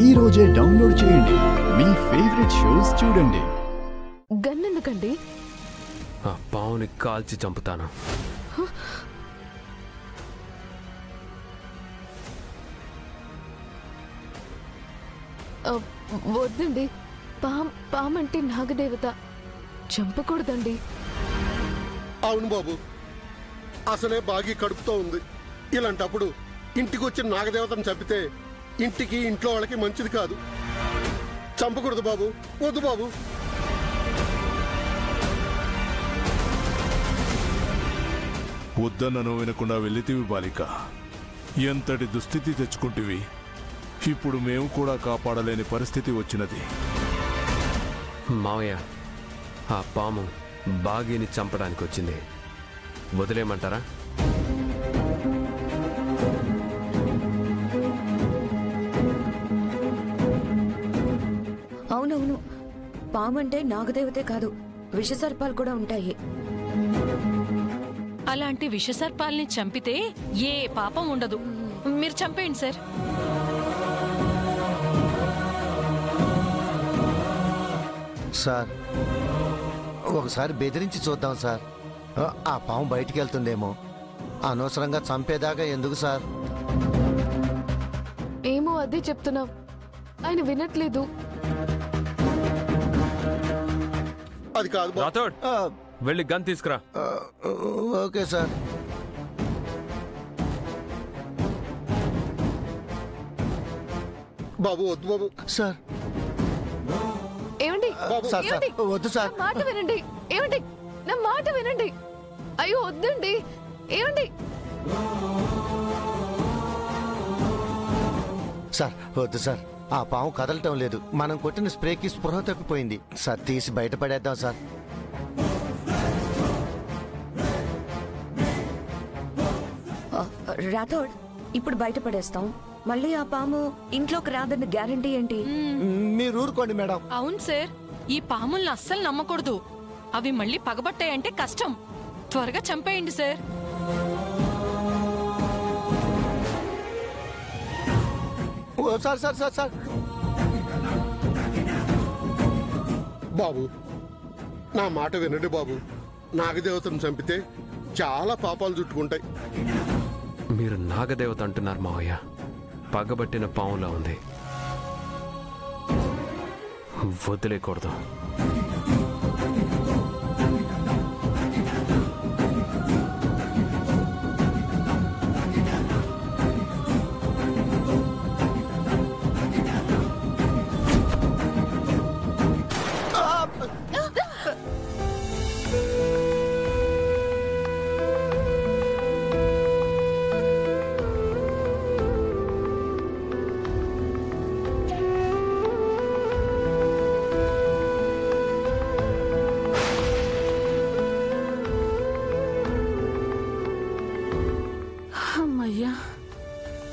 ఈ రోజే డౌన్లోడ్ చేయండి. మీ ఫేవరెట్ షోస్ చూడండి. గన్ ఎందుకండి? ఆ పావుని కాల్చి చంపుతాను. వద్దండి. పామంటే నాగదేవత, చంపకూడదండి. అవును బాబు, అసలే బాగా కడుపుతో ఉంది. ఇలాంటప్పుడు ఇంటికి వచ్చిన నాగదేవతను చంపితే ఇంటికి ఇంట్లో వాళ్ళకి మంచిది కాదు. చంపకూడదు బాబు, వద్దు బాబు. వద్దన్నను వినకుండా వెళ్ళితివి బాలిక. ఎంతటి దుస్థితి తెచ్చుకుంటివి. ఇప్పుడు మేము కూడా కాపాడలేని పరిస్థితి వచ్చినది. మావయ్య, ఆ పాము బాగీని చంపడానికి వచ్చింది. వదిలేయమంటారా? అవునవును, పామంటే నాగదేవతే కాదు, విషసర్పాలు కూడా ఉంటాయి. అలాంటి విషసర్పాల్ని చంపితే ఏ పాపం ఉండదు. మీరు చంపేయండి సార్. సార్, ఒకసారి బెదిరించి చూద్దాం సార్. ఆ పాము బయటికి వెళ్తుందేమో. అనవసరంగా చంపేదాకా ఎందుకు సార్? ఏమో అదే చెప్తున్నాం, ఆయన వినట్లేదు. అది కాదు రాథోడ్, వెళ్ళి గన్ తీసుకురా. Okay sir. బాబు వద్దు బాబు. సార్ ఏమండి? సార్ సార్ వద్దు సార్. నా మాట వినండి. ఏమండి, నా మాట వినండి. అయ్యో వద్దండి. ఏమండి? సార్ వద్దు సార్, ఆ పాము కదలటం లేదు. మనం కొట్టిన స్ప్రేకి స్పృహ తప్పిపోయింది సార్. తీసి బయటపడేద్దాం సార్. రాథోడ్, ఇప్పుడు బయటపడేస్తాం. మళ్ళీ ఆ పాము ఇంట్లోకి రాదని గ్యారంటీ ఏంటి? మీరు ఊరుకోండి మేడం. అవును సార్, ఈ పాముల్ని అస్సలు నమ్మకూడదు. అవి మళ్ళీ పగబట్టాయంటే కష్టం. త్వరగా చంపేయండి sir. Sir sir sir sir బాబు, నా మాట వినండి బాబు. నాగదేవతను చంపితే చాలా పాపాలు చుట్టుకుంటాయి. మీరు నాగదేవత అంటున్నారు మావయ్య. పగబట్టిన పాములా ఉంది. వదిలేకూడదు.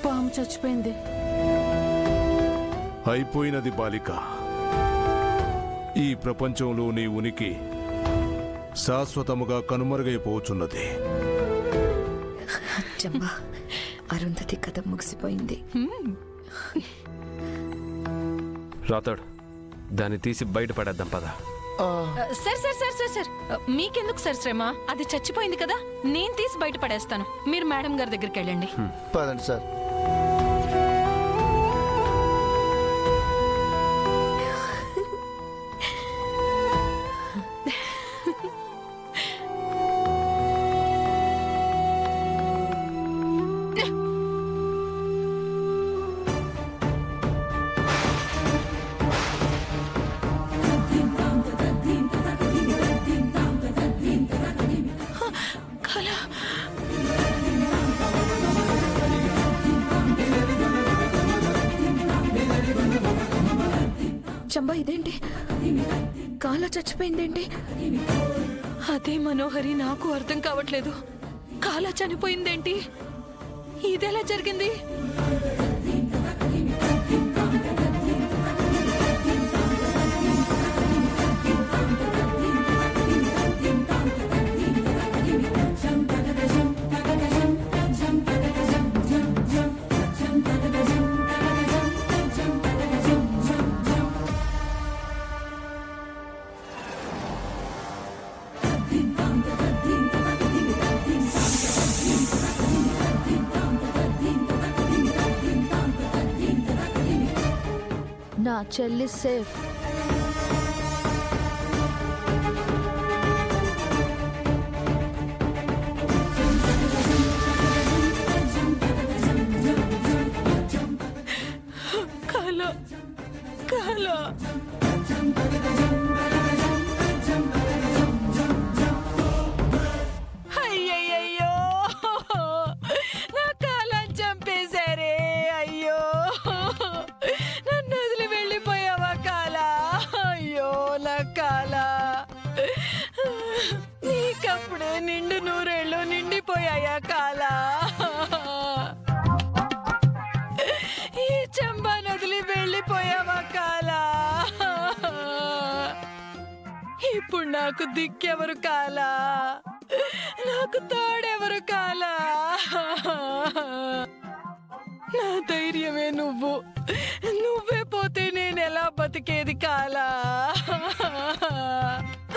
పాము చచ్చిపోయింది. అయిపోయినది బాలిక. ఈ ప్రపంచంలో నీ ఉనికి శాశ్వతముగా కనుమరుగైపోతున్నది. అరుంధతి కథ ముగిసిపోయింది. రాథోడ్, దాన్ని తీసి బయటపడేద్దాం పద. Sir sir sir sir sir మీకెందుకు సార్ శ్రమ? అది చచ్చిపోయింది కదా, నేను తీసి బయట పడేస్తాను. మీరు మేడం గారి దగ్గరికి వెళ్ళండి. పదండి సార్. చంబా, ఇదేంటి? కాలా చచ్చిపోయిందేంటి? అదే మనోహరి, నాకు అర్థం కావట్లేదు. కాలా చనిపోయిందేంటి? ఇదెలా జరిగింది? నా చెల్లి సేఫ్. అయ్యయ్యో, నా కాలం చంపేశారే. అయ్యో, నన్ను వదిలి వెళ్ళిపోయావా కాలా? అయ్యో నా కాలా, నీకప్పుడే నిండు నూరేళ్ళు నిండిపోయాయా కాలా? ఈ చంబా నదిలి వెళ్ళిపోయావా కాలా? ఇప్పుడు నాకు దిక్కెవరు కాలా? నాకు తోడెవరు కాలా? నా ధైర్యమే నువ్వు. నువ్వే పోతే నేనెలా బతికేది కాలా?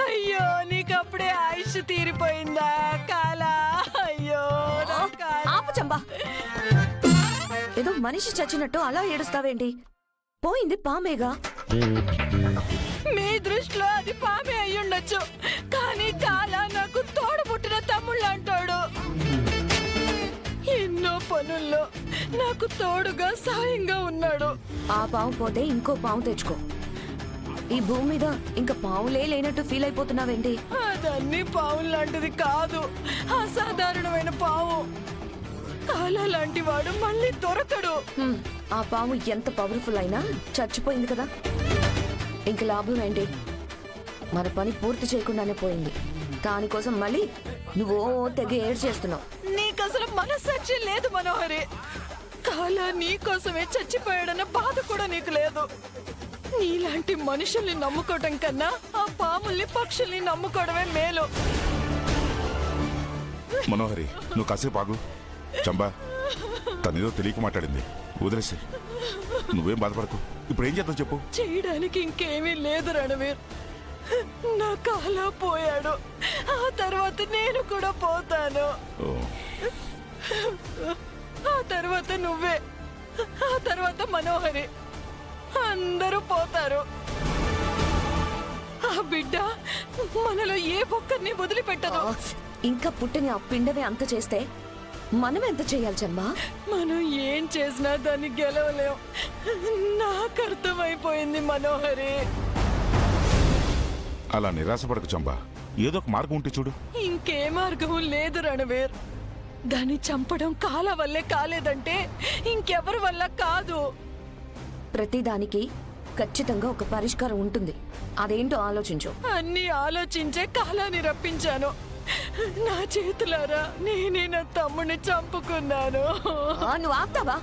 అయ్యో, నీకప్పుడే ఆయుష్ తీరిపోయిందా కాలా? అయ్యో ఆపు చంబా. ఏదో మనిషి చచ్చినట్టు అలా ఏడుస్తావేంటి? పోయింది పామేగా. మీ దృష్టిలో అది పామే అయ్యుండొచ్చు, కానీ కాలా నాకు తోడు పుట్టిన తమ్ముళ్ళు అంటాడు. ఎన్నో పనుల్లో నాకు తోడుగా సాయంగా ఉన్నాడు. ఆ పాము పోతే ఇంకో పాము తెచ్చుకో. ఈ భూమి మీద ఇంకా పావులే లేనట్టు ఫీల్ అయిపోతున్నావేంటి? అదన్నీ పాము లాంటిది కాదు, అసాధారణమైన పాము. కాలా లాంటి వాడు మళ్ళీ దొరకడు. ఆ పాము ఎంత పవర్ఫుల్ అయినా చచ్చిపోయింది కదా, ఇంక లాభం ఏంటి? మన పని పూర్తి చేయకుండానే పోయింది. దానికోసం మళ్ళీ నువ్వు తెగ ఏడు చేస్తున్నావు. నీకసలు మనస్సాక్షి లేదు మనోహరి. కాలా నీకోసమే చచ్చిపోయాడన్న బాధ కూడా నీకు లేదు. నీలాంటి మనుషుల్ని నమ్ముకోవటం కన్నా ఆ పాముల్ని పక్షుల్ని నమ్ముకోవడమే మేలు. మనోహరి, నువ్వు కాసేపు ఆగు. చంబా, తనేదో తెలియక మాట్లాడింది, వదిలేసి. నువ్వేం బాధపడకు. ఇప్పుడు ఏం చేద్దాం చెప్పు. చేయడానికి ఇంకేమీ లేదు రణవీర్. నా కాలా పోయాడు, ఆ తర్వాత నేను కూడా పోతాను. ఆ తర్వాత నువ్వే, ఆ తర్వాత మనోహరి, అందరూ పోతారు. ఆ బిడ్డ మనలో ఏ ఒక్కరిని వదిలిపెట్టదు. ఇంకా పుట్టిన ఆ పిండమే అంత చేస్తే మనం ఎంత చేయాలి చంబా? మనం ఏం చేసినా దాన్ని గెలవలేం. నాకు అర్థమైపోయింది మనోహరి. అలా నిరాశపడకు చంబా, ఏదో ఒక మార్గం ఉంటే చూడు. ఇంకే మార్గం లేదు రణవీర్. దాన్ని చంపడం కాలా వల్లే కాలేదంటే ఇంకెవరి వల్ల కాదు. ప్రతిదానికి ఖచ్చితంగా ఒక పరిష్కారం ఉంటుంది. అదేంటో ఆలోచించు. అన్ని ఆలోచించే కాలాన్ని రప్పించాను. నా చేతులారా నేనే నా తమ్ముడిని చంపుకున్నాను. నువ్వు ఆపుతావా?